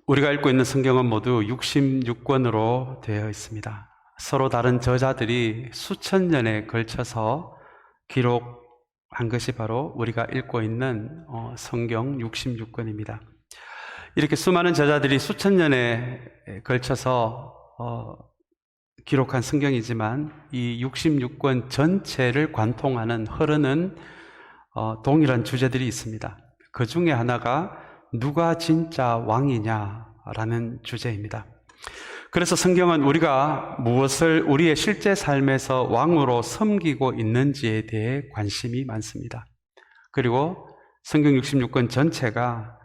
우리가 읽고 있는 성경은 모두 66권으로 되어 있습니다. 서로 다른 저자들이 수천 년에 걸쳐서 기록한 것이 바로 우리가 읽고 있는 성경 66권입니다. 이렇게 수많은 저자들이 수천 년에 걸쳐서 기록한 성경이지만 이 66권 전체를 관통하는 흐르는 동일한 주제들이 있습니다. 그 중에 하나가 누가 진짜 왕이냐라는 주제입니다. 그래서 성경은 우리가 무엇을 우리의 실제 삶에서 왕으로 섬기고 있는지에 대해 관심이 많습니다. 그리고 성경 66권 전체가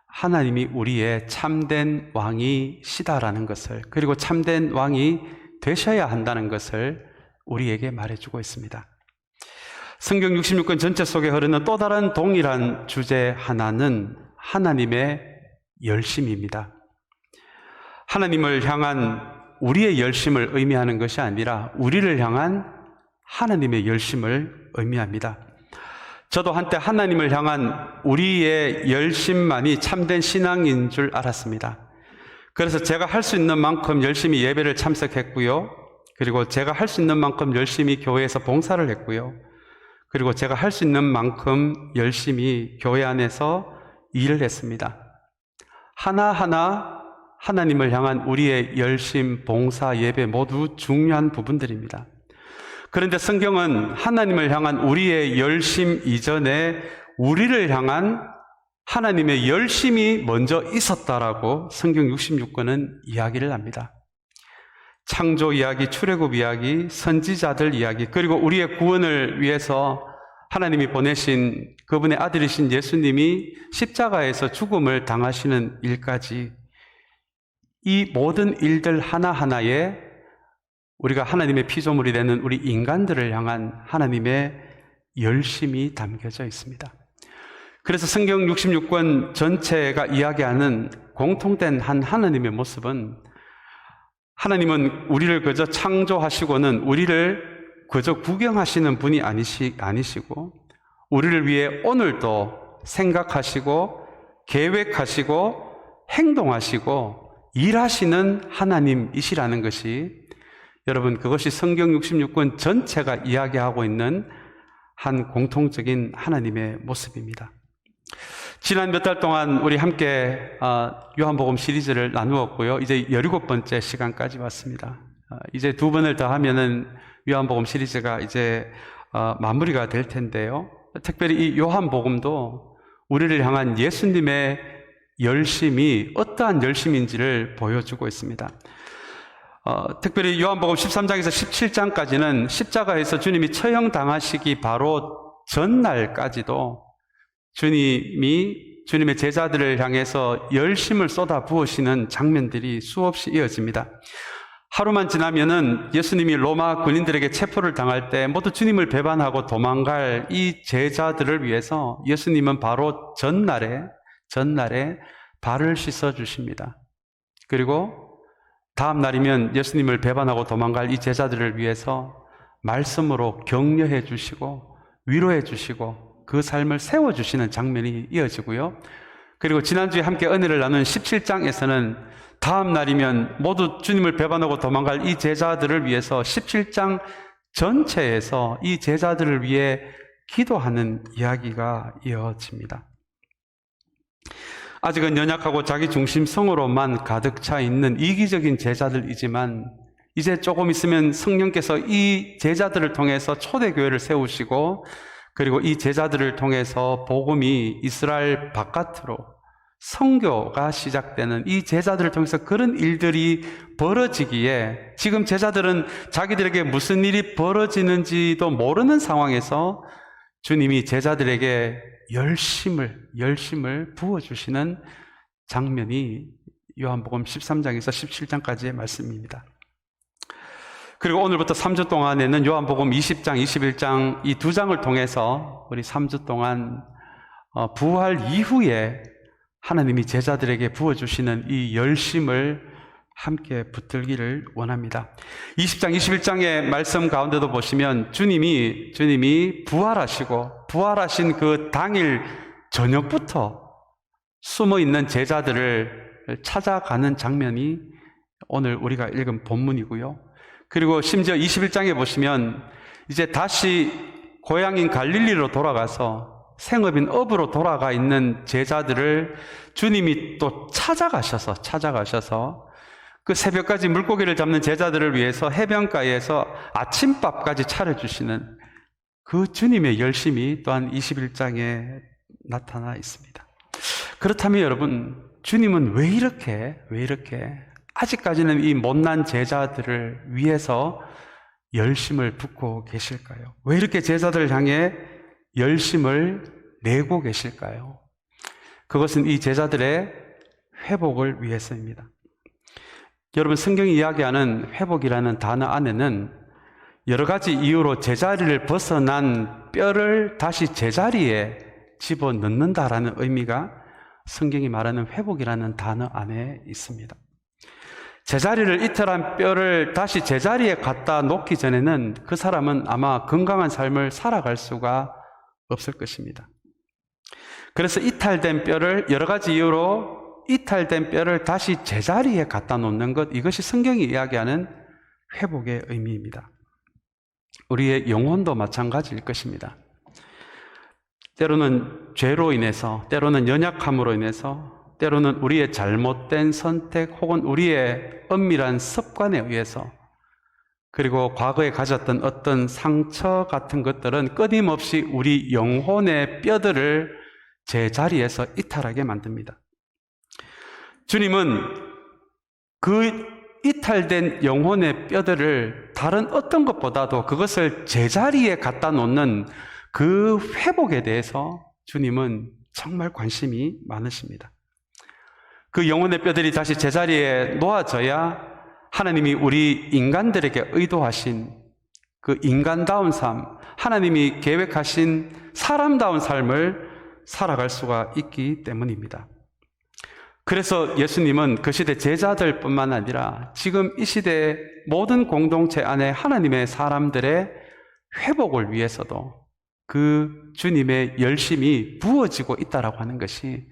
하나님이 우리의 참된 왕이시다라는 것을, 그리고 참된 왕이 되셔야 한다는 것을 우리에게 말해주고 있습니다. 성경 66권 전체 속에 흐르는 또 다른 동일한 주제 하나는 하나님의 열심입니다. 하나님을 향한 우리의 열심을 의미하는 것이 아니라 우리를 향한 하나님의 열심을 의미합니다. 저도 한때 하나님을 향한 우리의 열심만이 참된 신앙인 줄 알았습니다. 그래서 제가 할 수 있는 만큼 열심히 예배를 참석했고요. 그리고 제가 할 수 있는 만큼 열심히 교회에서 봉사를 했고요. 그리고 제가 할 수 있는 만큼 열심히 교회 안에서 일을 했습니다. 하나하나 하나님을 향한 우리의 열심, 봉사, 예배 모두 중요한 부분들입니다. 그런데 성경은 하나님을 향한 우리의 열심 이전에 우리를 향한 하나님의 열심이 먼저 있었다라고 성경 66권은 이야기를 합니다. 창조 이야기, 출애굽 이야기, 선지자들 이야기, 그리고 우리의 구원을 위해서 하나님이 보내신 그분의 아들이신 예수님이 십자가에서 죽음을 당하시는 일까지, 이 모든 일들 하나하나에 우리가 하나님의 피조물이 되는 우리 인간들을 향한 하나님의 열심이 담겨져 있습니다. 그래서 성경 66권 전체가 이야기하는 공통된 한 하나님의 모습은, 하나님은 우리를 그저 창조하시고는 우리를 그저 구경하시는 분이 아니시고, 우리를 위해 오늘도 생각하시고 계획하시고 행동하시고 일하시는 하나님이시라는 것이, 여러분, 그것이 성경 66권 전체가 이야기하고 있는 한 공통적인 하나님의 모습입니다. 지난 몇 달 동안 우리 함께 요한복음 시리즈를 나누었고요. 이제 17번째 시간까지 왔습니다. 이제 2번을 더 하면은 요한복음 시리즈가 이제 마무리가 될 텐데요. 특별히 이 요한복음도 우리를 향한 예수님의 열심이 어떠한 열심인지를 보여주고 있습니다. 특별히 요한복음 13장에서 17장까지는 십자가에서 주님이 처형당하시기 바로 전날까지도 주님의 제자들을 향해서 열심을 쏟아 부으시는 장면들이 수없이 이어집니다. 하루만 지나면은 예수님이 로마 군인들에게 체포를 당할 때 모두 주님을 배반하고 도망갈 이 제자들을 위해서 예수님은 바로 전날에 발을 씻어 주십니다. 그리고 다음 날이면 예수님을 배반하고 도망갈 이 제자들을 위해서 말씀으로 격려해 주시고 위로해 주시고 그 삶을 세워주시는 장면이 이어지고요. 그리고 지난주에 함께 은혜를 나눈 17장에서는 다음 날이면 모두 주님을 배반하고 도망갈 이 제자들을 위해서 17장 전체에서 이 제자들을 위해 기도하는 이야기가 이어집니다. 아직은 연약하고 자기 중심성으로만 가득 차 있는 이기적인 제자들이지만, 이제 조금 있으면 성령께서 이 제자들을 통해서 초대교회를 세우시고, 그리고 이 제자들을 통해서 복음이 이스라엘 바깥으로 선교가 시작되는, 이 제자들을 통해서 그런 일들이 벌어지기에, 지금 제자들은 자기들에게 무슨 일이 벌어지는지도 모르는 상황에서 주님이 제자들에게 열심을 부어주시는 장면이 요한복음 13장에서 17장까지의 말씀입니다. 그리고 오늘부터 3주 동안에는 요한복음 20장, 21장 이 2장을 통해서 우리 3주 동안 부활 이후에 하나님이 제자들에게 부어주시는 이 열심을 함께 붙들기를 원합니다. 20장, 21장의 말씀 가운데도 보시면 주님이 부활하신 그 당일 저녁부터 숨어있는 제자들을 찾아가는 장면이 오늘 우리가 읽은 본문이고요. 그리고 심지어 21장에 보시면 이제 다시 고향인 갈릴리로 돌아가서 생업인 업으로 돌아가 있는 제자들을 주님이 또 찾아가셔서 그 새벽까지 물고기를 잡는 제자들을 위해서 해변가에서 아침밥까지 차려주시는 그 주님의 열심이 또한 21장에 나타나 있습니다. 그렇다면 여러분, 주님은 왜 이렇게 아직까지는 이 못난 제자들을 위해서 열심을 붓고 계실까요? 왜 이렇게 제자들을 향해 열심을 내고 계실까요? 그것은 이 제자들의 회복을 위해서입니다. 여러분, 성경이 이야기하는 회복이라는 단어 안에는 여러 가지 이유로 제자리를 벗어난 뼈를 다시 제자리에 집어넣는다라는 의미가 성경이 말하는 회복이라는 단어 안에 있습니다. 제자리를 이탈한 뼈를 다시 제자리에 갖다 놓기 전에는 그 사람은 아마 건강한 삶을 살아갈 수가 없을 것입니다. 그래서 이탈된 뼈를 여러 가지 이유로 이탈된 뼈를 다시 제자리에 갖다 놓는 것, 이것이 성경이 이야기하는 회복의 의미입니다. 우리의 영혼도 마찬가지일 것입니다. 때로는 죄로 인해서, 때로는 연약함으로 인해서, 때로는 우리의 잘못된 선택 혹은 우리의 엄밀한 습관에 의해서, 그리고 과거에 가졌던 어떤 상처 같은 것들은 끊임없이 우리 영혼의 뼈들을 제자리에서 이탈하게 만듭니다. 주님은 그 이탈된 영혼의 뼈들을 다른 어떤 것보다도 그것을 제자리에 갖다 놓는 그 회복에 대해서 주님은 정말 관심이 많으십니다. 그 영혼의 뼈들이 다시 제자리에 놓아져야 하나님이 우리 인간들에게 의도하신 그 인간다운 삶, 하나님이 계획하신 사람다운 삶을 살아갈 수가 있기 때문입니다. 그래서 예수님은 그 시대 제자들뿐만 아니라 지금 이 시대의 모든 공동체 안에 하나님의 사람들의 회복을 위해서도 그 주님의 열심이 부어지고 있다라고 하는 것이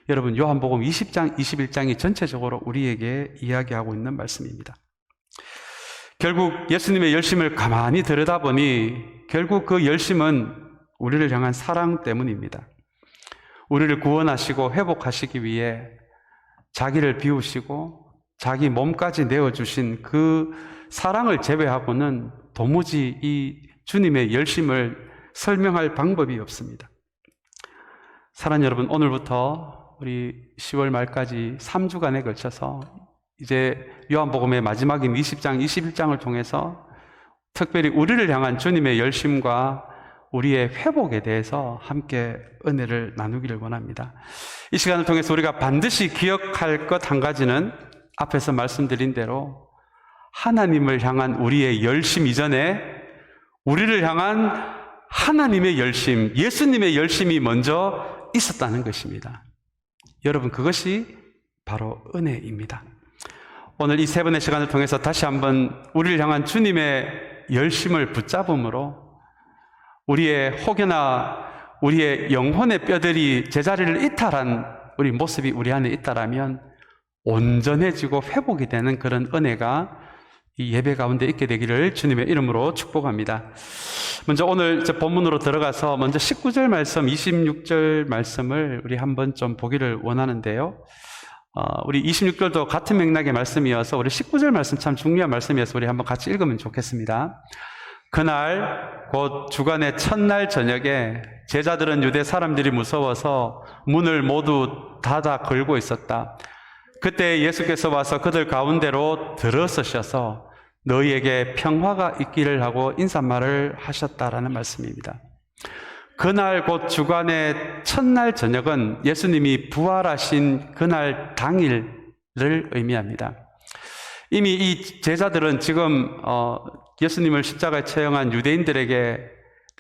여러분 요한복음 20장, 21장이 전체적으로 우리에게 이야기하고 있는 말씀입니다. 결국 예수님의 열심을 가만히 들여다보니 결국 그 열심은 우리를 향한 사랑 때문입니다. 우리를 구원하시고 회복하시기 위해 자기를 비우시고 자기 몸까지 내어주신 그 사랑을 제외하고는 도무지 이 주님의 열심을 설명할 방법이 없습니다. 사랑하는 여러분, 오늘부터 우리 10월 말까지 3주간에 걸쳐서 이제 요한복음의 마지막인 20장, 21장을 통해서 특별히 우리를 향한 주님의 열심과 우리의 회복에 대해서 함께 은혜를 나누기를 원합니다. 이 시간을 통해서 우리가 반드시 기억할 것 한 가지는 앞에서 말씀드린 대로 하나님을 향한 우리의 열심 이전에 우리를 향한 하나님의 열심, 예수님의 열심이 먼저 있었다는 것입니다. 여러분, 그것이 바로 은혜입니다. 오늘 이 세 번의 시간을 통해서 다시 한번 우리를 향한 주님의 열심을 붙잡음으로 우리의 혹여나 우리의 영혼의 뼈들이 제자리를 이탈한 우리 모습이 우리 안에 있다라면 온전해지고 회복이 되는 그런 은혜가 이 예배 가운데 있게 되기를 주님의 이름으로 축복합니다. 먼저 오늘 본문으로 들어가서 먼저 19절 말씀, 26절 말씀을 우리 한번 좀 보기를 원하는데요. 우리 26절도 같은 맥락의 말씀이어서 우리 19절 말씀 참 중요한 말씀이어서 우리 한번 같이 읽으면 좋겠습니다. 그날 곧 주간의 첫날 저녁에 제자들은 유대 사람들이 무서워서 문을 모두 닫아 걸고 있었다. 그때 예수께서 와서 그들 가운데로 들어서셔서 너희에게 평화가 있기를 하고 인사말을 하셨다라는 말씀입니다. 그날 곧 주간의 첫날 저녁은 예수님이 부활하신 그날 당일을 의미합니다. 이미 이 제자들은 지금 예수님을 십자가에 처형한 유대인들에게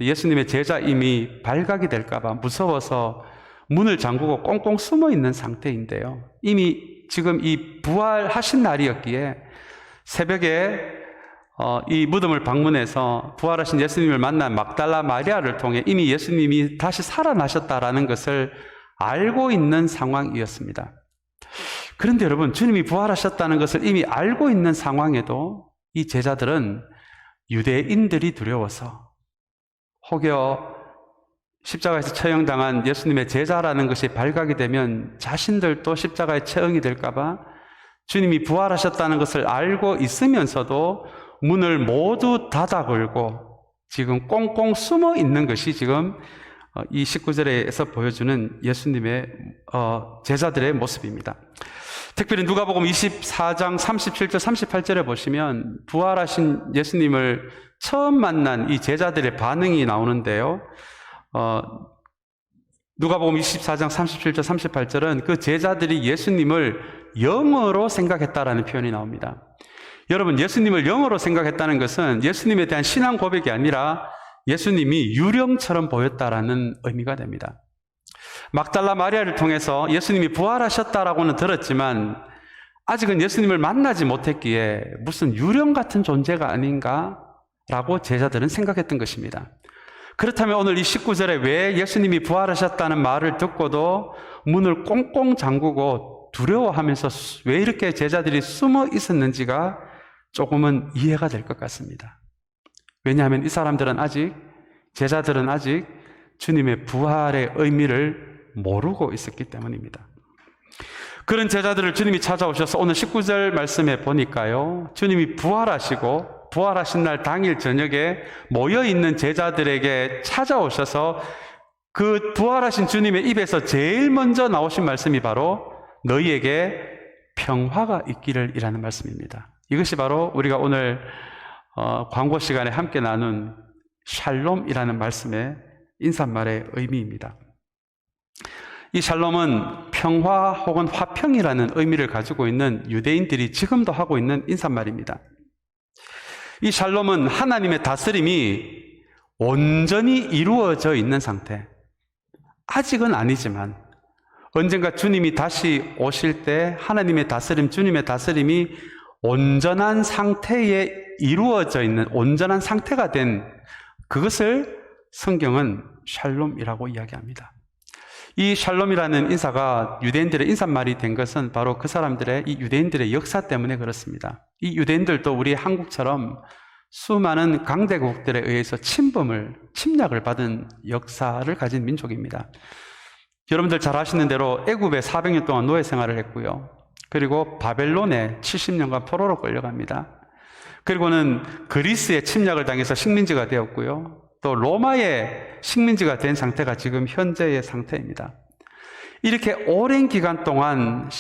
예수님의 제자임이 발각이 될까봐 무서워서 문을 잠그고 꽁꽁 숨어 있는 상태인데요. 이미 지금 이 부활하신 날이었기에 새벽에 이 무덤을 방문해서 부활하신 예수님을 만난 막달라 마리아를 통해 이미 예수님이 다시 살아나셨다라는 것을 알고 있는 상황이었습니다. 그런데 여러분, 주님이 부활하셨다는 것을 이미 알고 있는 상황에도 이 제자들은 유대인들이 두려워서, 혹여 십자가에서 처형당한 예수님의 제자라는 것이 발각이 되면 자신들도 십자가에 처형이 될까봐 주님이 부활하셨다는 것을 알고 있으면서도 문을 모두 닫아 걸고 지금 꽁꽁 숨어 있는 것이 지금 이 19절에서 보여주는 예수님의 제자들의 모습입니다. 특별히 누가복음 24장 37절 38절에 보시면 부활하신 예수님을 처음 만난 이 제자들의 반응이 나오는데요. 누가복음 24장 37절 38절은 그 제자들이 예수님을 영어로 생각했다라는 표현이 나옵니다. 여러분, 예수님을 영어로 생각했다는 것은 예수님에 대한 신앙 고백이 아니라 예수님이 유령처럼 보였다라는 의미가 됩니다. 막달라 마리아를 통해서 예수님이 부활하셨다라고는 들었지만 아직은 예수님을 만나지 못했기에 무슨 유령 같은 존재가 아닌가라고 제자들은 생각했던 것입니다. 그렇다면 오늘 이 19절에 왜 예수님이 부활하셨다는 말을 듣고도 문을 꽁꽁 잠그고 두려워하면서 왜 이렇게 제자들이 숨어 있었는지가 조금은 이해가 될 것 같습니다. 왜냐하면 이 사람들은 아직, 제자들은 아직 주님의 부활의 의미를 모르고 있었기 때문입니다. 그런 제자들을 주님이 찾아오셔서 오늘 19절 말씀에 보니까요, 주님이 부활하시고 부활하신 날 당일 저녁에 모여있는 제자들에게 찾아오셔서 그 부활하신 주님의 입에서 제일 먼저 나오신 말씀이 바로 너희에게 평화가 있기를 이라는 말씀입니다. 이것이 바로 우리가 오늘 광고 시간에 함께 나눈 샬롬이라는 말씀의 인사말의 의미입니다. 이 샬롬은 평화 혹은 화평이라는 의미를 가지고 있는 유대인들이 지금도 하고 있는 인사말입니다. 이 샬롬은 하나님의 다스림이 온전히 이루어져 있는 상태, 아직은 아니지만 언젠가 주님이 다시 오실 때 하나님의 다스림, 주님의 다스림이 온전한 상태에 이루어져 있는, 온전한 상태가 된 그것을 성경은 샬롬이라고 이야기합니다. 이 샬롬이라는 인사가 유대인들의 인사말이 된 것은 바로 그 사람들의, 이 유대인들의 역사 때문에 그렇습니다. 이 유대인들도 우리 한국처럼 수많은 강대국들에 의해서 침략을 받은 역사를 가진 민족입니다. 여러분들 잘 아시는 대로 애굽에 400년 동안 노예 생활을 했고요. 그리고 바벨론에 70년간 포로로 끌려갑니다. 그리고는 그리스의 침략을 당해서 식민지가 되었고요. 또 로마의 식민지가 된 상태가 지금 현재의 상태입니다. 이렇게 오랜 기간 동안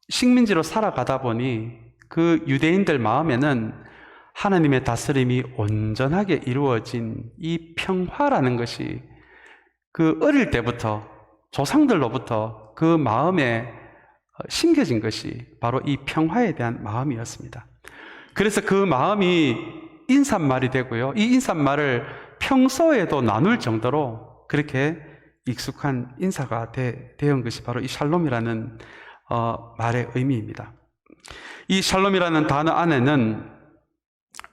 식민지로 살아가다 보니 그 유대인들 마음에는 하나님의 다스림이 온전하게 이루어진 이 평화라는 것이 그 어릴 때부터 조상들로부터 그 마음에 심겨진 것이 바로 이 평화에 대한 마음이었습니다. 그래서 그 마음이 인사말이 되고요. 이 인사말을 평소에도 나눌 정도로 그렇게 익숙한 인사가 되은 것이 바로 이 샬롬이라는 말의 의미입니다. 이 샬롬이라는 단어 안에는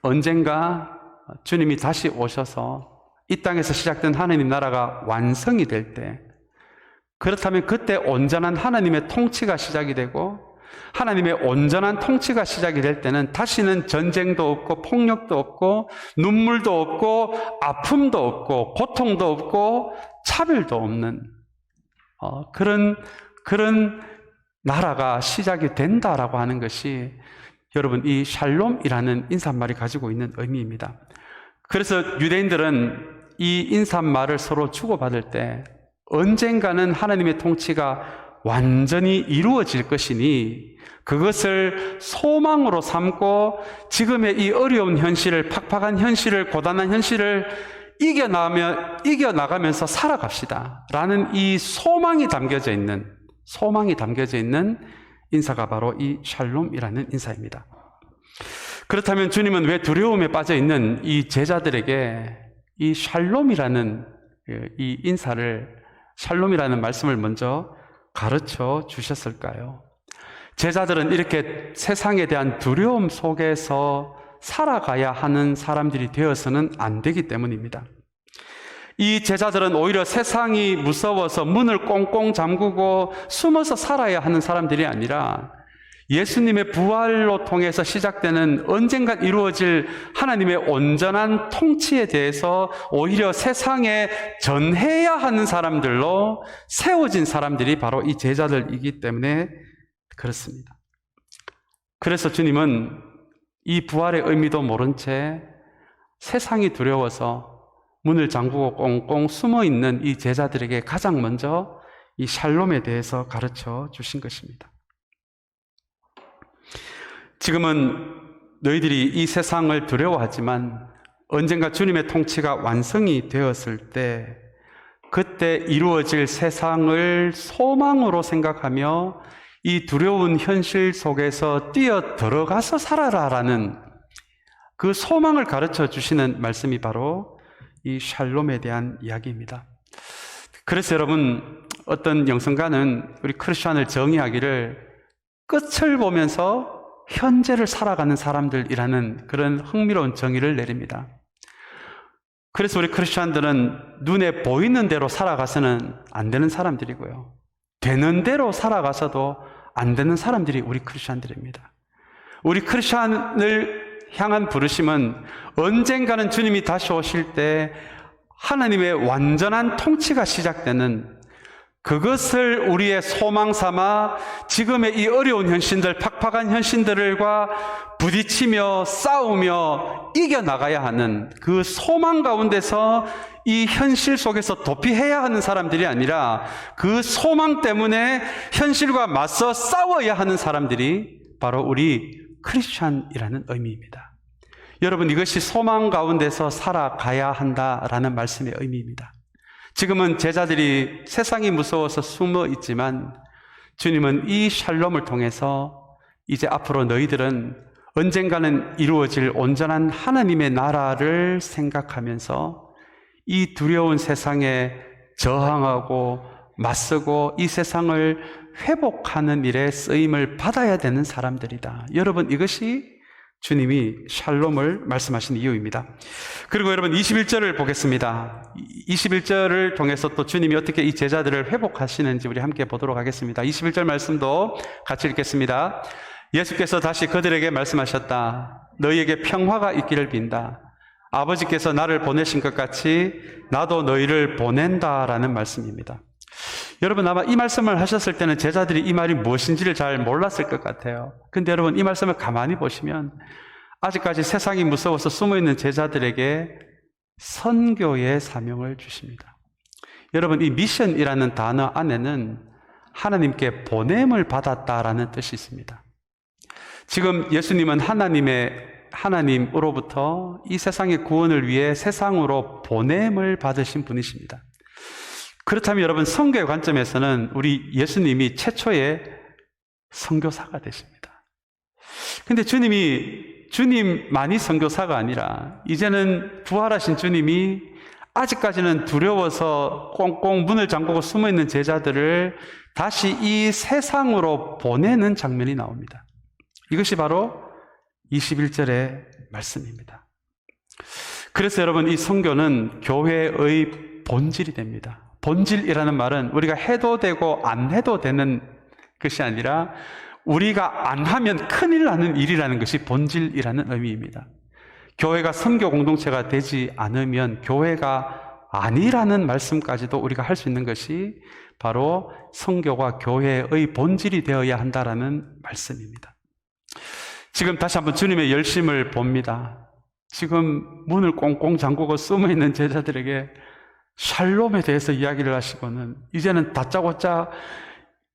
언젠가 주님이 다시 오셔서 이 땅에서 시작된 하나님 나라가 완성이 될 때, 그렇다면 그때 온전한 하나님의 통치가 시작이 되고 하나님의 온전한 통치가 시작이 될 때는 다시는 전쟁도 없고 폭력도 없고 눈물도 없고 아픔도 없고 고통도 없고 차별도 없는 그런 나라가 시작이 된다라고 하는 것이 여러분 이 샬롬이라는 인사말이 가지고 있는 의미입니다. 그래서 유대인들은 이 인사말을 서로 주고받을 때 언젠가는 하나님의 통치가 완전히 이루어질 것이니 그것을 소망으로 삼고 지금의 이 어려운 현실을, 팍팍한 현실을, 고단한 현실을 이겨나가면서 살아갑시다 라는 이 소망이 담겨져 있는 인사가 바로 이 샬롬이라는 인사입니다. 그렇다면 주님은 왜 두려움에 빠져 있는 이 제자들에게 이 샬롬이라는 이 인사를, 샬롬이라는 말씀을 먼저 가르쳐 주셨을까요? 제자들은 이렇게 세상에 대한 두려움 속에서 살아가야 하는 사람들이 되어서는 안 되기 때문입니다. 이 제자들은 오히려 세상이 무서워서 문을 꽁꽁 잠그고 숨어서 살아야 하는 사람들이 아니라 예수님의 부활로 통해서 시작되는 언젠간 이루어질 하나님의 온전한 통치에 대해서 오히려 세상에 전해야 하는 사람들로 세워진 사람들이 바로 이 제자들이기 때문에 그렇습니다. 그래서 주님은 이 부활의 의미도 모른 채 세상이 두려워서 문을 잠그고 꽁꽁 숨어 있는 이 제자들에게 가장 먼저 이 샬롬에 대해서 가르쳐 주신 것입니다. 지금은 너희들이 이 세상을 두려워하지만 언젠가 주님의 통치가 완성이 되었을 때 그때 이루어질 세상을 소망으로 생각하며 이 두려운 현실 속에서 뛰어 들어가서 살아라라는 그 소망을 가르쳐 주시는 말씀이 바로 이 샬롬에 대한 이야기입니다. 그래서 여러분, 어떤 영성가는 우리 크리스천을 정의하기를 끝을 보면서 현재를 살아가는 사람들이라는 그런 흥미로운 정의를 내립니다. 그래서 우리 크리스천들은 눈에 보이는 대로 살아가서는 안 되는 사람들이고요, 되는 대로 살아가서도 안 되는 사람들이 우리 크리스천들입니다. 우리 크리스천을 향한 부르심은 언젠가는 주님이 다시 오실 때 하나님의 완전한 통치가 시작되는, 그것을 우리의 소망 삼아 지금의 이 어려운 현실들, 팍팍한 현실들과 부딪히며 싸우며 이겨나가야 하는 그 소망 가운데서 이 현실 속에서 도피해야 하는 사람들이 아니라 그 소망 때문에 현실과 맞서 싸워야 하는 사람들이 바로 우리 크리스찬이라는 의미입니다. 여러분, 이것이 소망 가운데서 살아가야 한다라는 말씀의 의미입니다. 지금은 제자들이 세상이 무서워서 숨어 있지만 주님은 이 샬롬을 통해서 이제 앞으로 너희들은 언젠가는 이루어질 온전한 하나님의 나라를 생각하면서 이 두려운 세상에 저항하고 맞서고 이 세상을 회복하는 일에 쓰임을 받아야 되는 사람들이다. 여러분, 이것이 주님이 샬롬을 말씀하신 이유입니다. 그리고 여러분, 21절을 보겠습니다. 21절을 통해서 또 주님이 어떻게 이 제자들을 회복하시는지 우리 함께 보도록 하겠습니다. 21절 말씀도 같이 읽겠습니다. 예수께서 다시 그들에게 말씀하셨다. 너희에게 평화가 있기를 빈다. 아버지께서 나를 보내신 것 같이 나도 너희를 보낸다라는 말씀입니다. 여러분, 아마 이 말씀을 하셨을 때는 제자들이 이 말이 무엇인지를 잘 몰랐을 것 같아요. 근데 여러분, 이 말씀을 가만히 보시면 아직까지 세상이 무서워서 숨어있는 제자들에게 선교의 사명을 주십니다. 여러분, 이 미션이라는 단어 안에는 하나님께 보냄을 받았다라는 뜻이 있습니다. 지금 예수님은 하나님으로부터 이 세상의 구원을 위해 세상으로 보냄을 받으신 분이십니다. 그렇다면 여러분, 선교의 관점에서는 우리 예수님이 최초의 선교사가 되십니다. 근데 주님만이 선교사가 아니라 이제는 부활하신 주님이 아직까지는 두려워서 꽁꽁 문을 잠그고 숨어있는 제자들을 다시 이 세상으로 보내는 장면이 나옵니다. 이것이 바로 21절의 말씀입니다. 그래서 여러분, 이 선교는 교회의 본질이 됩니다. 본질이라는 말은 우리가 해도 되고 안 해도 되는 것이 아니라 우리가 안 하면 큰일 나는 일이라는 것이 본질이라는 의미입니다. 교회가 선교 공동체가 되지 않으면 교회가 아니라는 말씀까지도 우리가 할 수 있는 것이 바로 선교가 교회의 본질이 되어야 한다라는 말씀입니다. 지금 다시 한번 주님의 열심을 봅니다. 지금 문을 꽁꽁 잠그고 숨어있는 제자들에게 샬롬에 대해서 이야기를 하시고는 이제는 다짜고짜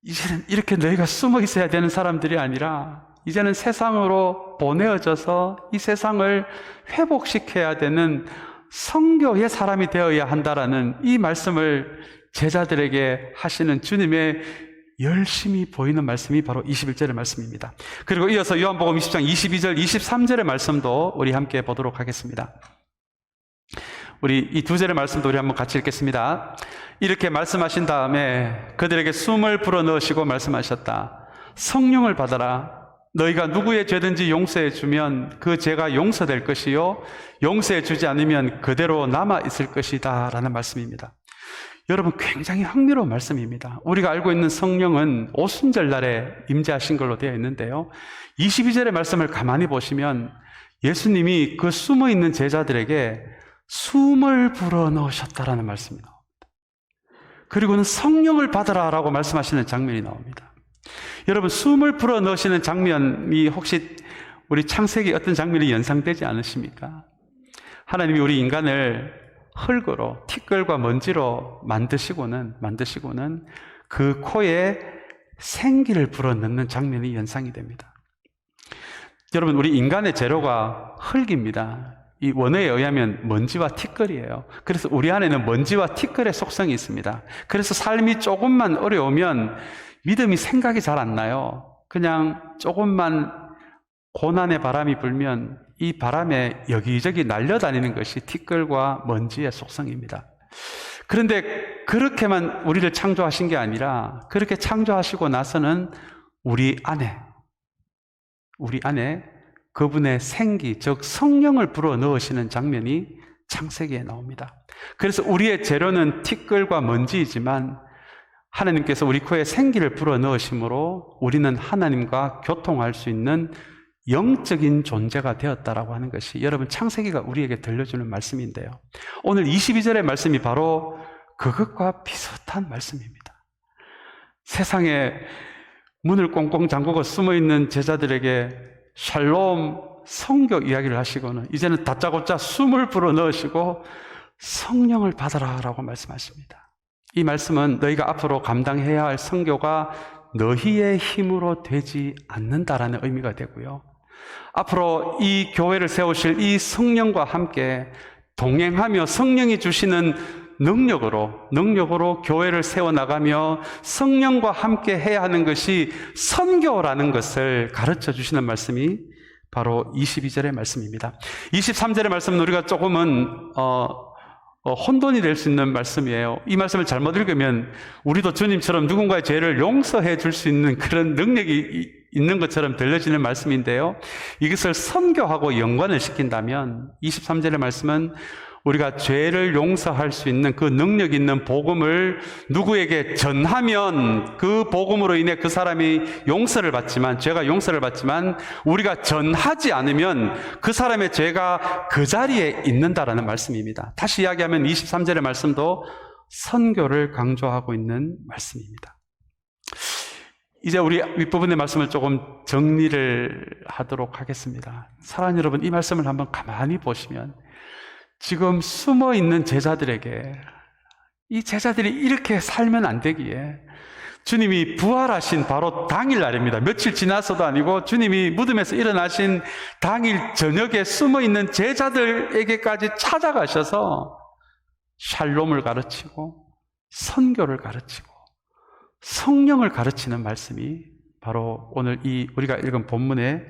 이제는 이렇게 너희가 숨어 있어야 되는 사람들이 아니라 이제는 세상으로 보내어져서 이 세상을 회복시켜야 되는 선교의 사람이 되어야 한다라는 이 말씀을 제자들에게 하시는 주님의 열심히 보이는 말씀이 바로 21절의 말씀입니다. 그리고 이어서 요한복음 20장 22절 23절의 말씀도 우리 함께 보도록 하겠습니다. 우리 이 두 절의 말씀도 우리 한번 같이 읽겠습니다. 이렇게 말씀하신 다음에 그들에게 숨을 불어넣으시고 말씀하셨다. 성령을 받아라. 너희가 누구의 죄든지 용서해 주면 그 죄가 용서될 것이요 용서해 주지 않으면 그대로 남아 있을 것이다 라는 말씀입니다. 여러분, 굉장히 흥미로운 말씀입니다. 우리가 알고 있는 성령은 오순절날에 임재하신 걸로 되어 있는데요, 22절의 말씀을 가만히 보시면 예수님이 그 숨어있는 제자들에게 숨을 불어넣으셨다라는 말씀이 나옵니다. 그리고는 성령을 받으라 라고 말씀하시는 장면이 나옵니다. 여러분, 숨을 불어넣으시는 장면이 혹시 우리 창세기 어떤 장면이 연상되지 않으십니까? 하나님이 우리 인간을 흙으로, 티끌과 먼지로 만드시고는 그 코에 생기를 불어넣는 장면이 연상이 됩니다. 여러분, 우리 인간의 재료가 흙입니다. 이 원어에 의하면 먼지와 티끌이에요. 그래서 우리 안에는 먼지와 티끌의 속성이 있습니다. 그래서 삶이 조금만 어려우면 믿음이 생각이 잘 안 나요. 그냥 조금만 고난의 바람이 불면 이 바람에 여기저기 날려다니는 것이 티끌과 먼지의 속성입니다. 그런데 그렇게만 우리를 창조하신 게 아니라, 그렇게 창조하시고 나서는 우리 안에 그분의 생기, 즉 성령을 불어넣으시는 장면이 창세기에 나옵니다. 그래서 우리의 재료는 티끌과 먼지이지만 하나님께서 우리 코에 생기를 불어넣으심으로 우리는 하나님과 교통할 수 있는 영적인 존재가 되었다라고 하는 것이 여러분 창세기가 우리에게 들려주는 말씀인데요, 오늘 22절의 말씀이 바로 그것과 비슷한 말씀입니다. 세상에 문을 꽁꽁 잠그고 숨어있는 제자들에게 샬롬 성교 이야기를 하시고는 이제는 다짜고짜 숨을 불어넣으시고 성령을 받아라 라고 말씀하십니다. 이 말씀은 너희가 앞으로 감당해야 할 선교가 너희의 힘으로 되지 않는다라는 의미가 되고요, 앞으로 이 교회를 세우실 이 성령과 함께 동행하며 성령이 주시는 능력으로 교회를 세워나가며 성령과 함께 해야 하는 것이 선교라는 것을 가르쳐 주시는 말씀이 바로 22절의 말씀입니다. 23절의 말씀은 우리가 조금은 혼돈이 될 수 있는 말씀이에요. 이 말씀을 잘못 읽으면 우리도 주님처럼 누군가의 죄를 용서해 줄 수 있는 그런 능력이 있는 것처럼 들려지는 말씀인데요, 이것을 선교하고 연관을 시킨다면 23절의 말씀은 우리가 죄를 용서할 수 있는 그 능력 있는 복음을 누구에게 전하면 그 복음으로 인해 그 사람이 죄가 용서를 받지만 우리가 전하지 않으면 그 사람의 죄가 그 자리에 있는다라는 말씀입니다. 다시 이야기하면 23절의 말씀도 선교를 강조하고 있는 말씀입니다. 이제 우리 윗부분의 말씀을 조금 정리를 하도록 하겠습니다. 사랑하는 여러분, 이 말씀을 한번 가만히 보시면 지금 숨어있는 제자들에게, 이 제자들이 이렇게 살면 안 되기에 주님이 부활하신 바로 당일날입니다. 며칠 지나서도 아니고 주님이 무덤에서 일어나신 당일 저녁에 숨어있는 제자들에게까지 찾아가셔서 샬롬을 가르치고 선교를 가르치고 성령을 가르치는 말씀이 바로 오늘 이 우리가 읽은 본문의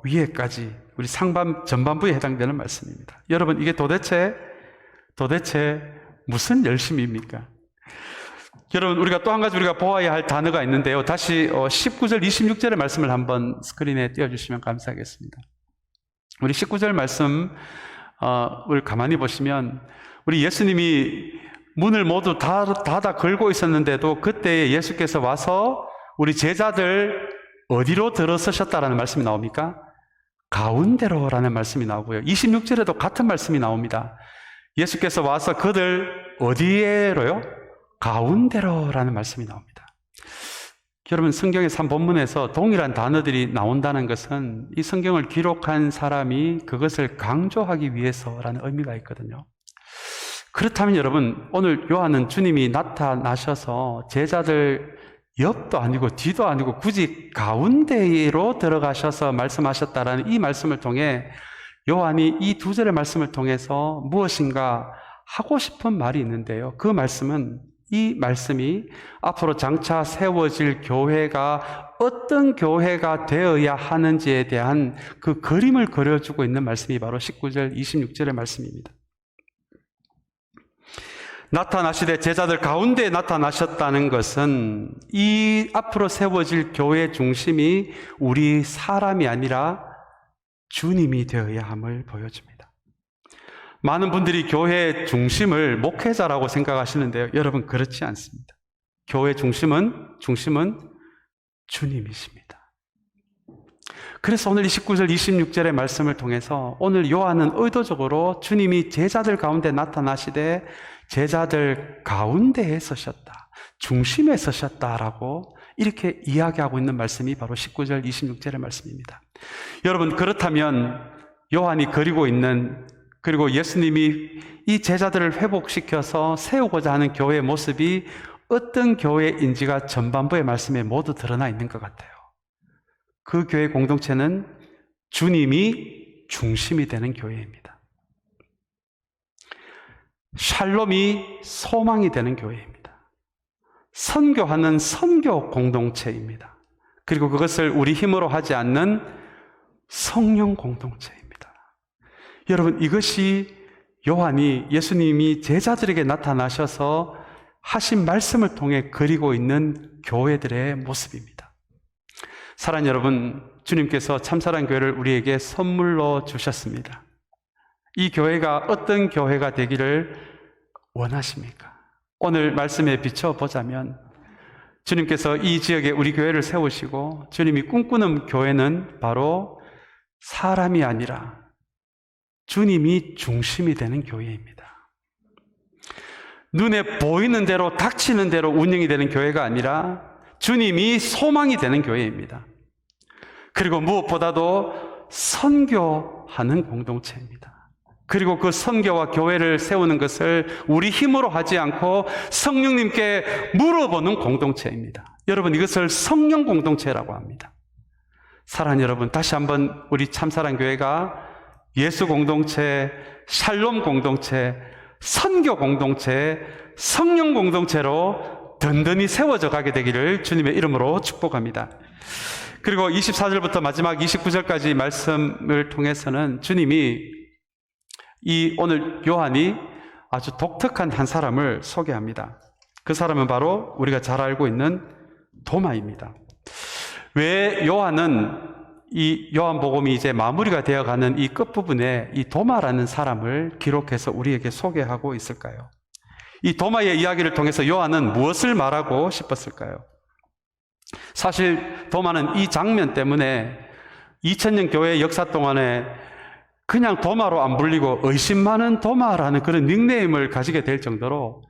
위에까지 우리 전반부에 해당되는 말씀입니다. 여러분, 이게 도대체 무슨 열심입니까? 여러분, 우리가 또 한 가지 우리가 보아야 할 단어가 있는데요, 다시 19절 26절의 말씀을 한번 스크린에 띄워주시면 감사하겠습니다. 우리 19절 말씀을 가만히 보시면 우리 예수님이 문을 모두 닫아 걸고 있었는데도 그때 예수께서 와서 우리 제자들 어디로 들어서셨다라는 말씀이 나옵니까? 가운데로라는 말씀이 나오고요, 26절에도 같은 말씀이 나옵니다. 예수께서 와서 그들 어디에로요? 가운데로라는 말씀이 나옵니다. 여러분, 성경의 3본문에서 동일한 단어들이 나온다는 것은 이 성경을 기록한 사람이 그것을 강조하기 위해서라는 의미가 있거든요. 그렇다면 여러분, 오늘 요한은 주님이 나타나셔서 제자들 옆도 아니고 뒤도 아니고 굳이 가운데로 들어가셔서 말씀하셨다라는 이 말씀을 통해 요한이 이 두 절의 말씀을 통해서 무엇인가 하고 싶은 말이 있는데요, 그 말씀은 이 말씀이 앞으로 장차 세워질 교회가 어떤 교회가 되어야 하는지에 대한 그 그림을 그려주고 있는 말씀이 바로 19절 26절의 말씀입니다. 나타나시되 제자들 가운데 나타나셨다는 것은 이 앞으로 세워질 교회의 중심이 우리 사람이 아니라 주님이 되어야 함을 보여줍니다. 많은 분들이 교회의 중심을 목회자라고 생각하시는데요. 여러분, 그렇지 않습니다. 교회의 중심은 주님이십니다. 그래서 오늘 29절, 26절의 말씀을 통해서 오늘 요한은 의도적으로 주님이 제자들 가운데 나타나시되 제자들 가운데에 서셨다, 중심에 서셨다라고 이렇게 이야기하고 있는 말씀이 바로 19절, 26절의 말씀입니다. 여러분, 그렇다면 요한이 그리고 있는, 그리고 예수님이 이 제자들을 회복시켜서 세우고자 하는 교회의 모습이 어떤 교회인지가 전반부의 말씀에 모두 드러나 있는 것 같아요. 그 교회 공동체는 주님이 중심이 되는 교회입니다. 샬롬이 소망이 되는 교회입니다. 선교하는 선교 공동체입니다. 그리고 그것을 우리 힘으로 하지 않는 성령 공동체입니다. 여러분, 이것이 요한이 예수님이 제자들에게 나타나셔서 하신 말씀을 통해 그리고 있는 교회들의 모습입니다. 사랑하는 여러분, 주님께서 참사랑교회를 우리에게 선물로 주셨습니다. 이 교회가 어떤 교회가 되기를 원하십니까? 오늘 말씀에 비춰보자면 주님께서 이 지역에 우리 교회를 세우시고 주님이 꿈꾸는 교회는 바로 사람이 아니라 주님이 중심이 되는 교회입니다. 눈에 보이는 대로 닥치는 대로 운영이 되는 교회가 아니라 주님이 소망이 되는 교회입니다. 그리고 무엇보다도 선교하는 공동체입니다. 그리고 그 선교와 교회를 세우는 것을 우리 힘으로 하지 않고 성령님께 물어보는 공동체입니다. 여러분, 이것을 성령 공동체라고 합니다. 사랑하는 여러분, 다시 한번 우리 참사랑교회가 예수 공동체, 샬롬 공동체, 선교 공동체, 성령 공동체로 든든히 세워져 가게 되기를 주님의 이름으로 축복합니다. 그리고 24절부터 마지막 29절까지 말씀을 통해서는 주님이 오늘 요한이 아주 독특한 한 사람을 소개합니다. 그 사람은 바로 우리가 잘 알고 있는 도마입니다. 왜 요한은 이 요한복음이 이제 마무리가 되어가는 이 끝부분에 이 도마라는 사람을 기록해서 우리에게 소개하고 있을까요? 이 도마의 이야기를 통해서 요한은 무엇을 말하고 싶었을까요? 사실 도마는 이 장면 때문에 2000년 교회의 역사 동안에 그냥 도마로 안 불리고 의심 많은 도마라는 그런 닉네임을 가지게 될 정도로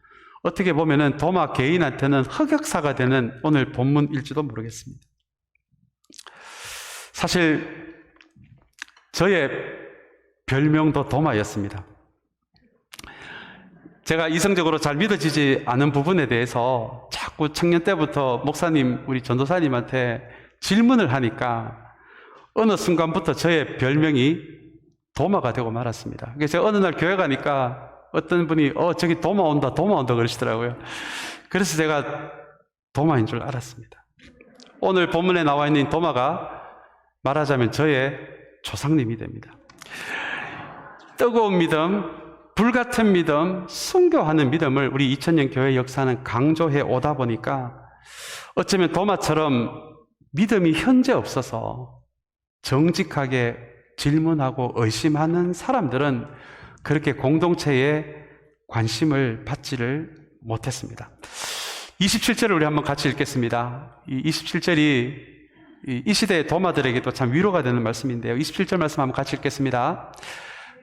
어떻게 보면은 도마 개인한테는 흑역사가 되는 오늘 본문일지도 모르겠습니다. 사실 저의 별명도 도마였습니다. 제가 이성적으로 잘 믿어지지 않은 부분에 대해서 자꾸 청년 때부터 목사님, 우리 전도사님한테 질문을 하니까 어느 순간부터 저의 별명이 도마가 되고 말았습니다. 그래서 제가 어느 날 교회 가니까 어떤 분이 저기 도마 온다 그러시더라고요. 그래서 제가 도마인 줄 알았습니다. 오늘 본문에 나와 있는 도마가 말하자면 저의 조상님이 됩니다. 뜨거운 믿음, 불같은 믿음, 순교하는 믿음을 우리 2000년 교회 역사는 강조해 오다 보니까 어쩌면 도마처럼 믿음이 현재 없어서 정직하게 질문하고 의심하는 사람들은 그렇게 공동체에 관심을 받지를 못했습니다. 27절을 우리 한번 같이 읽겠습니다. 이 27절이 이 시대의 도마들에게도 참 위로가 되는 말씀인데요. 27절 말씀 한번 같이 읽겠습니다.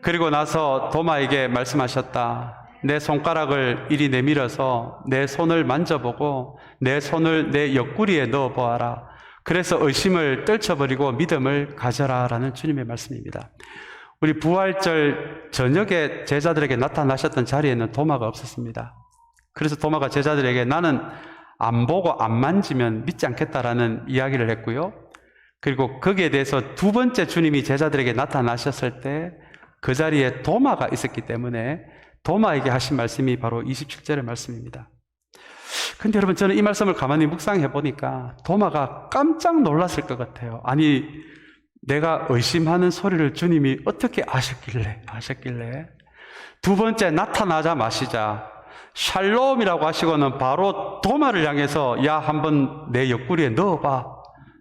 그리고 나서 도마에게 말씀하셨다. 내 손가락을 이리 내밀어서 내 손을 만져보고 내 손을 내 옆구리에 넣어보아라. 그래서 의심을 떨쳐버리고 믿음을 가져라 라는 주님의 말씀입니다. 우리 부활절 저녁에 제자들에게 나타나셨던 자리에는 도마가 없었습니다. 그래서 도마가 제자들에게 나는 안 보고 안 만지면 믿지 않겠다라는 이야기를 했고요. 그리고 거기에 대해서 두 번째 주님이 제자들에게 나타나셨을 때 그 자리에 도마가 있었기 때문에 도마에게 하신 말씀이 바로 27절의 말씀입니다. 근데 여러분, 저는 이 말씀을 가만히 묵상해 보니까 도마가 깜짝 놀랐을 것 같아요. 아니, 내가 의심하는 소리를 주님이 어떻게 아셨길래 두 번째 나타나자마시자 샬롬이라고 하시고는 바로 도마를 향해서 야, 한번 내 옆구리에 넣어봐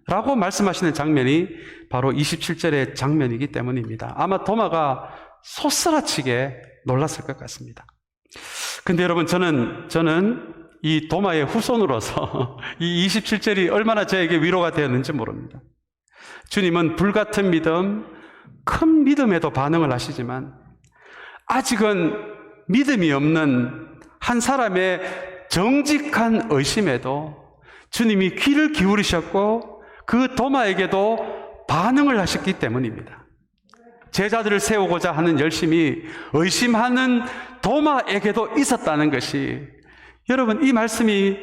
라고 말씀하시는 장면이 바로 27절의 장면이기 때문입니다. 아마 도마가 솟아치게 놀랐을 것 같습니다. 근데 여러분, 저는 이 도마의 후손으로서 이 27절이 얼마나 저에게 위로가 되었는지 모릅니다. 주님은 불같은 믿음, 큰 믿음에도 반응을 하시지만 아직은 믿음이 없는 한 사람의 정직한 의심에도 주님이 귀를 기울이셨고 그 도마에게도 반응을 하셨기 때문입니다. 제자들을 세우고자 하는 열심이 의심하는 도마에게도 있었다는 것이, 여러분, 이 말씀이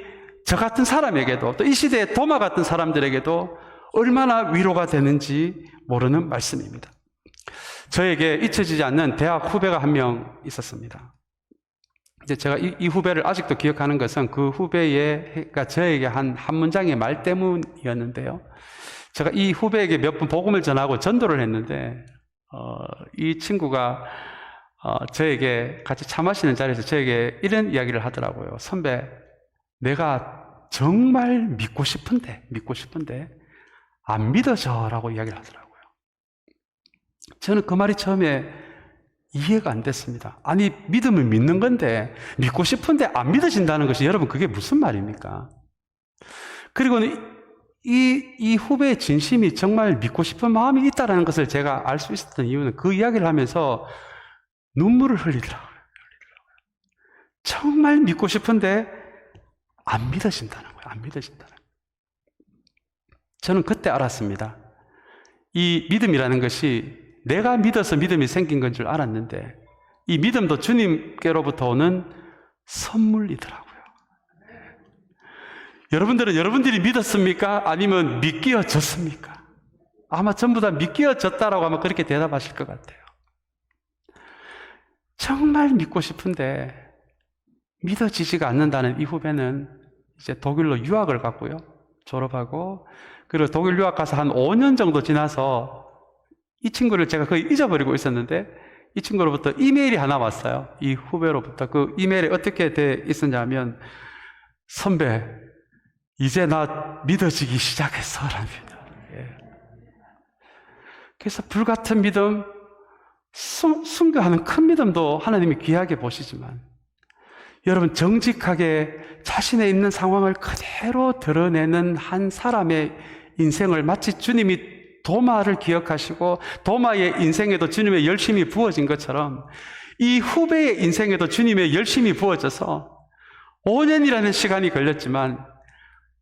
저 같은 사람에게도, 또 이 시대의 도마 같은 사람들에게도 얼마나 위로가 되는지 모르는 말씀입니다. 저에게 잊혀지지 않는 대학 후배가 한 명 있었습니다. 이제 제가 이 후배를 아직도 기억하는 것은 그 후배가 저에게 한 문장의 말 때문이었는데요. 제가 이 후배에게 몇 번 복음을 전하고 전도를 했는데, 이 친구가 저에게 같이 차 마시는 자리에서 저에게 이런 이야기를 하더라고요. 선배, 내가 정말 믿고 싶은데 안 믿어져 라고 이야기를 하더라고요. 저는 그 말이 처음에 이해가 안 됐습니다. 아니, 믿음은 믿는 건데 믿고 싶은데 안 믿어진다는 것이, 여러분, 그게 무슨 말입니까? 그리고는 이 후배의 진심이 정말 믿고 싶은 마음이 있다는 것을 제가 알 수 있었던 이유는 그 이야기를 하면서 눈물을 흘리더라고요. 정말 믿고 싶은데 안 믿어진다는 거예요. 안 믿어진다는 거예요. 저는 그때 알았습니다. 이 믿음이라는 것이 내가 믿어서 믿음이 생긴 건 줄 알았는데, 이 믿음도 주님께로부터 오는 선물이더라고요. 여러분들은 여러분들이 믿었습니까? 아니면 믿기어졌습니까? 아마 전부 다 믿기어졌다라고 하면 그렇게 대답하실 것 같아요. 정말 믿고 싶은데 믿어지지가 않는다는 이 후배는 이제 독일로 유학을 갔고요. 졸업하고, 그리고 독일 유학 가서 한 5년 정도 지나서 이 친구를 제가 거의 잊어버리고 있었는데, 이 친구로부터 이메일이 하나 왔어요. 이 후배로부터. 그 이메일에 어떻게 돼 있었냐면, 선배, 이제 나 믿어지기 시작했어 라니다. 그래서 불같은 믿음, 순교하는 큰 믿음도 하나님이 귀하게 보시지만, 여러분, 정직하게 자신의 있는 상황을 그대로 드러내는 한 사람의 인생을 마치 주님이 도마를 기억하시고 도마의 인생에도 주님의 열심이 부어진 것처럼, 이 후배의 인생에도 주님의 열심이 부어져서 5년이라는 시간이 걸렸지만,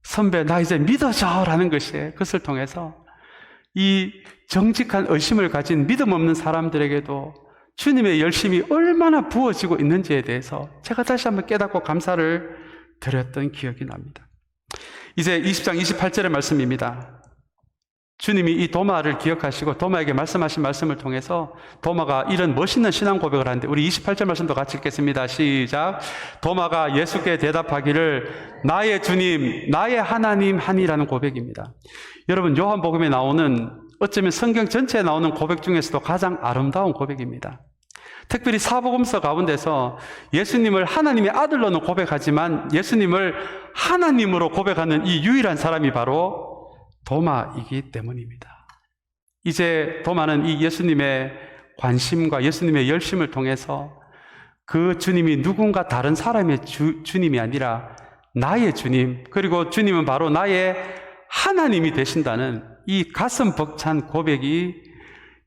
선배, 나 이제 믿어줘 라는 것이, 그것을 통해서 이 정직한 의심을 가진 믿음 없는 사람들에게도 주님의 열심이 얼마나 부어지고 있는지에 대해서 제가 다시 한번 깨닫고 감사를 드렸던 기억이 납니다. 이제 20장 28절의 말씀입니다. 주님이 이 도마를 기억하시고 도마에게 말씀하신 말씀을 통해서 도마가 이런 멋있는 신앙 고백을 하는데, 우리 28절 말씀도 같이 읽겠습니다. 시작. 도마가 예수께 대답하기를 나의 주님, 나의 하나님 하니라는 고백입니다. 여러분, 요한복음에 나오는, 어쩌면 성경 전체에 나오는 고백 중에서도 가장 아름다운 고백입니다. 특별히 사복음서 가운데서 예수님을 하나님의 아들로는 고백하지만 예수님을 하나님으로 고백하는 이 유일한 사람이 바로 도마이기 때문입니다. 이제 도마는 이 예수님의 관심과 예수님의 열심을 통해서 그 주님이 누군가 다른 사람의 주님이 아니라 나의 주님, 그리고 주님은 바로 나의 하나님이 되신다는 이 가슴 벅찬 고백이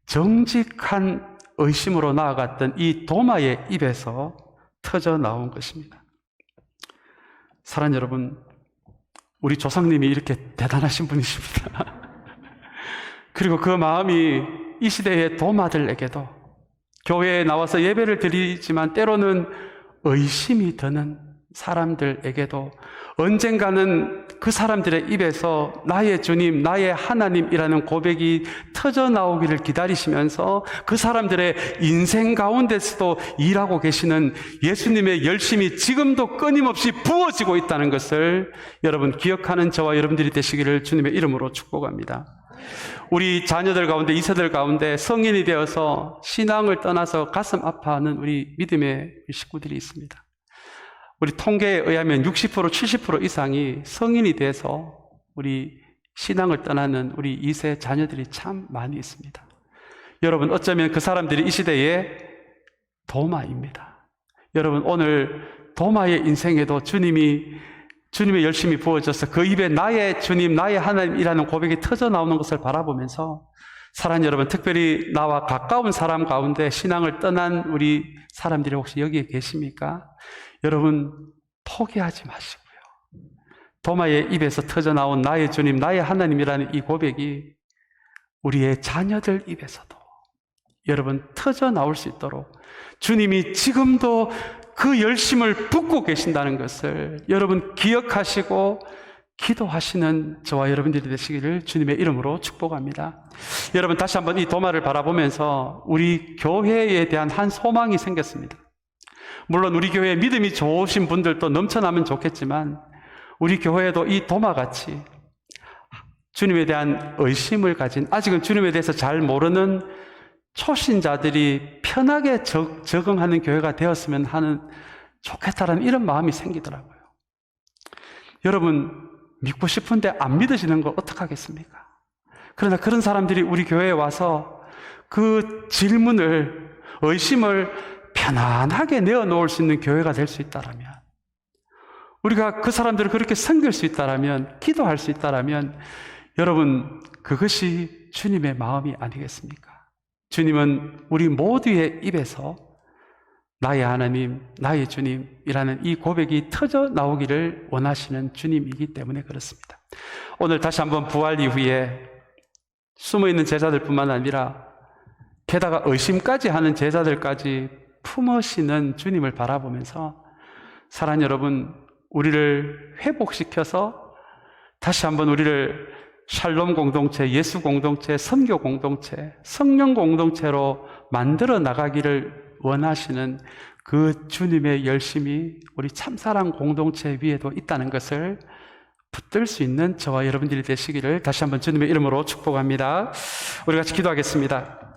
정직한 의심으로 나아갔던 이 도마의 입에서 터져 나온 것입니다. 사랑하는 여러분, 우리 조상님이 이렇게 대단하신 분이십니다. 그리고 그 마음이 이 시대의 도마들에게도, 교회에 나와서 예배를 드리지만 때로는 의심이 드는 사람들에게도 언젠가는 그 사람들의 입에서 나의 주님, 나의 하나님이라는 고백이 터져 나오기를 기다리시면서 그 사람들의 인생 가운데서도 일하고 계시는 예수님의 열심이 지금도 끊임없이 부어지고 있다는 것을 여러분 기억하는 저와 여러분들이 되시기를 주님의 이름으로 축복합니다. 우리 자녀들 가운데, 이세들 가운데 성인이 되어서 신앙을 떠나서 가슴 아파하는 우리 믿음의 식구들이 있습니다. 우리 통계에 의하면 60%, 70% 이상이 성인이 돼서 우리 신앙을 떠나는 우리 2세 자녀들이 참 많이 있습니다. 여러분, 어쩌면 그 사람들이 이 시대의 도마입니다. 여러분, 오늘 도마의 인생에도 주님의 열심이 부어져서 그 입에 나의 주님, 나의 하나님이라는 고백이 터져 나오는 것을 바라보면서 사랑하는 여러분, 특별히 나와 가까운 사람 가운데 신앙을 떠난 우리 사람들이 혹시 여기에 계십니까? 여러분, 포기하지 마시고요. 도마의 입에서 터져 나온 나의 주님, 나의 하나님이라는 이 고백이 우리의 자녀들 입에서도 여러분 터져 나올 수 있도록 주님이 지금도 그 열심을 붓고 계신다는 것을 여러분 기억하시고 기도하시는 저와 여러분들이 되시기를 주님의 이름으로 축복합니다. 여러분, 다시 한번 이 도마를 바라보면서 우리 교회에 대한 한 소망이 생겼습니다. 물론 우리 교회에 믿음이 좋으신 분들도 넘쳐나면 좋겠지만 우리 교회에도 이 도마같이 주님에 대한 의심을 가진, 아직은 주님에 대해서 잘 모르는 초신자들이 편하게 적응하는 교회가 되었으면 하는, 좋겠다라는 이런 마음이 생기더라고요. 여러분, 믿고 싶은데 안 믿으시는 거 어떡하겠습니까? 그러나 그런 사람들이 우리 교회에 와서 그 질문을, 의심을 편안하게 내어놓을 수 있는 교회가 될 수 있다라면, 우리가 그 사람들을 그렇게 섬길 수 있다라면, 기도할 수 있다라면, 여러분, 그것이 주님의 마음이 아니겠습니까? 주님은 우리 모두의 입에서 나의 하나님, 나의 주님이라는 이 고백이 터져 나오기를 원하시는 주님이기 때문에 그렇습니다. 오늘 다시 한번 부활 이후에 숨어있는 제자들뿐만 아니라 게다가 의심까지 하는 제자들까지 품으시는 주님을 바라보면서 사랑하는 여러분, 우리를 회복시켜서 다시 한번 우리를 샬롬 공동체, 예수 공동체, 선교 공동체, 성령 공동체로 만들어 나가기를 원하시는 그 주님의 열심이 우리 참사랑 공동체 위에도 있다는 것을 붙들 수 있는 저와 여러분들이 되시기를 다시 한번 주님의 이름으로 축복합니다. 우리 같이 기도하겠습니다.